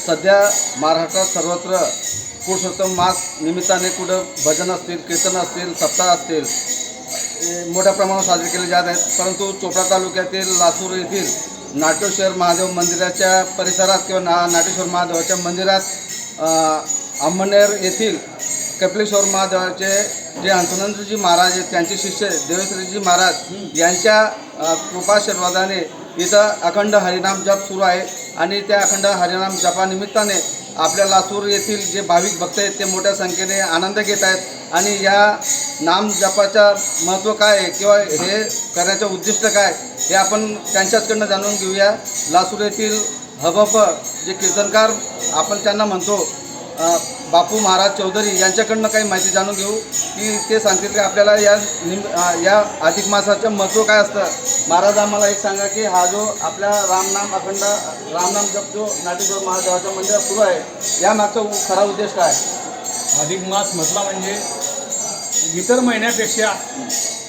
सध्या महाराष्ट्रात सर्वत्र पुरुषोत्तम मास निमित्ताने कुठं भजन असतील, कीर्तन असतील, सप्ताह असतील मोठ्या प्रमाणावर साजरे केले जात आहेत. परंतु चोपडा तालुक्यातील लासूर येथील नाटेश्वर महादेव मंदिराच्या परिसरात किंवा नाटेश्वर महादेवाच्या मंदिरात अंमळनेर येथील कपिलेश्वर महादेवाचे जे अंतनंदजी महाराज आहेत त्यांचे शिष्य देवेश्वरीजी महाराज यांच्या कृपाशीर्वादाने इथं अखंड हरिनाम जप सुरू आहे आणि त्या अखंड हरिनाम जपानिमित्ताने आपल्या लासूर येथील जे भाविक भक्त आहेत ते मोठ्या संख्येने आनंद घेत आहेत. आणि या नाम जपाचं महत्त्व काय आहे किंवा हे करण्याचं उद्दिष्ट काय हे आपण त्यांच्याचकडनं जाणून घेऊया. लासूर येथील हबप जे कीर्तनकार आपण त्यांना म्हणतो बापू महाराज चौधरी यांच्याकडनं काही माहिती जाणून घेऊ की ते सांगतील की आपल्याला या अधिक मासाचं महत्त्व काय असतं. महाराज आम्हाला एक सांगा की हा जो आपला अखंड रामनाम जप जो नाटेश्वर महादेवाच्या मंदिरात सुरू आहे या मागचा खरा उद्देश काय? अधिक मास म्हटला म्हणजे इतर महिन्यापेक्षा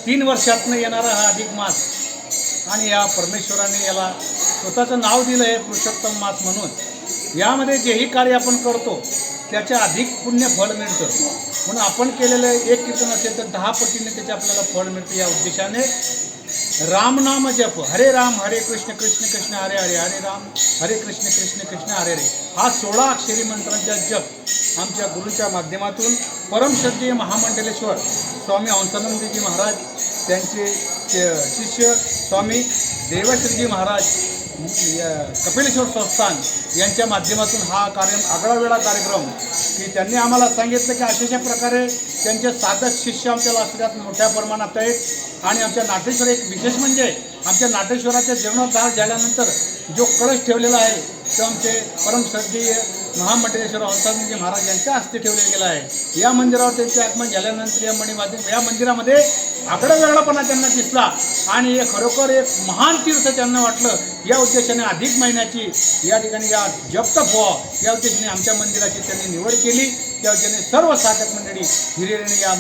3 वर्षातनं येणारा हा अधिक मास आणि या परमेश्वराने याला स्वतःचं नाव दिलं आहे पुरुषोत्तम मास म्हणून. यामध्ये जेही कार्य आपण करतो त्याचे अधिक पुण्य फळ मिळतं. म्हणून आपण केलेलं एक कीर्तन असेल तर 10 पटीने त्याचे आपल्याला फळ मिळतं. या उद्देशाने रामनाम जप हरे राम हरे कृष्ण कृष्ण कृष्ण हरे हरे हरे राम हरे कृष्ण कृष्ण कृष्ण हरे हरे हा 16 अक्षरी मंत्रांचा जप आमच्या गुरूच्या माध्यमातून परमश्रद्धेय महामंडलेश्वर स्वामी हंसानंदजी महाराज त्यांचे शिष्य स्वामी देवश्रीजी महाराज कपिलेश्वर संस्थान यांच्या माध्यमातून हा आगळावेगळा कार्यक्रम की त्यांनी आम्हाला सांगितलं की अशा प्रकारे त्यांचे साधक शिष्य आमच्या लासुरात मोठ्या प्रमाणात आहेत. आणि आमच्या नाटेश्वर एक विशेष म्हणजे आमच्या नाटेश्वराच्या जीर्णोद्धार झाल्यानंतर जो कळश ठेवलेला आहे तो आमचे परमश्रद्धेय महामंडलेश्वर हंसानंदजी महाराज यांच्या हस्ते ठेवलेला गेला आहे. या मंदिरावर त्यांचे आगमन झाल्यानंतर या मंदिरामध्ये आगळा वेगळापणा त्यांना दिसला आणि हे खरोखर एक महान तीर्थ त्यांना वाटलं. या उद्देशाने अधिक महिन्याची या ठिकाणी या जप्त व्हावं या उद्देशाने आमच्या मंदिराची त्यांनी निवड केली. त्या उद्देशाने सर्व साधक मंडळी हिरिरीने या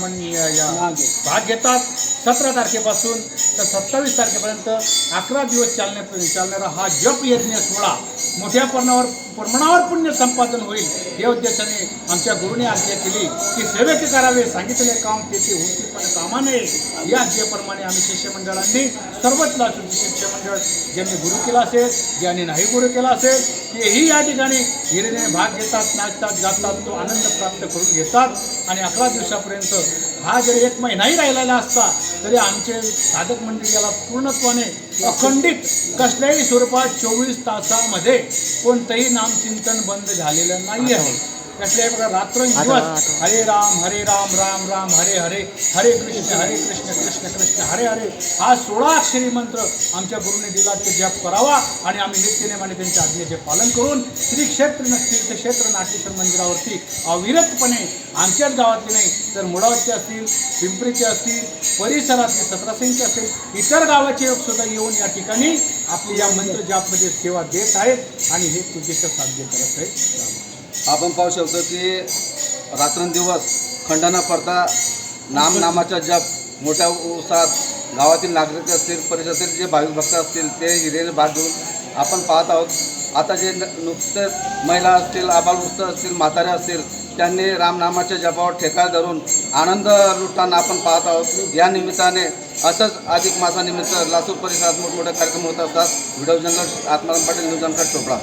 भाग घेतात. 17 तारखेपासून तर 27 तारखेपर्यंत 11 दिवस चालणारा हा जप यज्ञ सोहळा मोठ्या प्रमाणावर पुण्य संपादन होईल या उद्देशाने आमच्या गुरुने आज्ञा केली की सेवक करावे सांगितले काम तेथे होती पण कामा नये. या आज्ञेप्रमाणे आम्ही शिष्यमंडळांनी सर्वच लासूरचे शिष्यमंडळ ज्यांनी गुरु केला असेल ज्यांनी नाही गुरु केला असेल तेही या ठिकाणी हिरिरीने भाग घेतात, नाचतात, गातात, तो आनंद प्राप्त करून घेतात. आणि 11 दिवसापर्यंत हा जरी 1 महिनाही राहिलेला असता तरी आमचे साधक मंडळी याला पूर्णत्वाने अखंडित कसल्याही स्वरूपात 24 तासामध्ये कोणतंही नामचिंतन बंद झालेलं नाही आहे. कसल्याही प्रकार रात्रंदिवस हरे राम राम राम हरे हरे हरे कृष्ण कृष्ण कृष्ण हरे हरे हा 16 अक्षरी मंत्र आमच्या गुरुने दिला ते जप करावा. आणि आम्ही नित्यनेमाने त्यांच्या आज्ञेचे पालन करून श्री तीर्थक्षेत्र नाटेश्वर मंदिरावरती अविरतपणे आमच्याच गावातले नाही तर मुळावरचे असतील, पिंपरीचे असतील, परिसरातले 17 असतील इतर गावाचे लोक सुद्धा येऊन या ठिकाणी आपली या मंत्र जापमध्ये सेवा देत आहेत आणि हे उद्दिष्ट साध्य करत आहेत. आपण पाहू शकतो की रात्रंदिवस खंड न पडता नामाचा जप मोठ्या उत्साहात गावातील नागरिक असतील, परिसरातील जे भाविक भक्त असतील ते हिरिरीने भाग घेऊन आपण पाहत आहोत. आता जे नुकतेच महिला असतील, आबालवृद्ध असतील, म्हातारे असतील त्यांनी रामनामाच्या जपावर ठेका धरून आनंद लुटताना आपण पाहत आहोत. या निमित्ताने असंच अधिक मासानिमित्त लासूर परिसरात मोठमोठे कार्यक्रम होत असतात. Video journalist Atmaram Patil, news uncut, Chopra.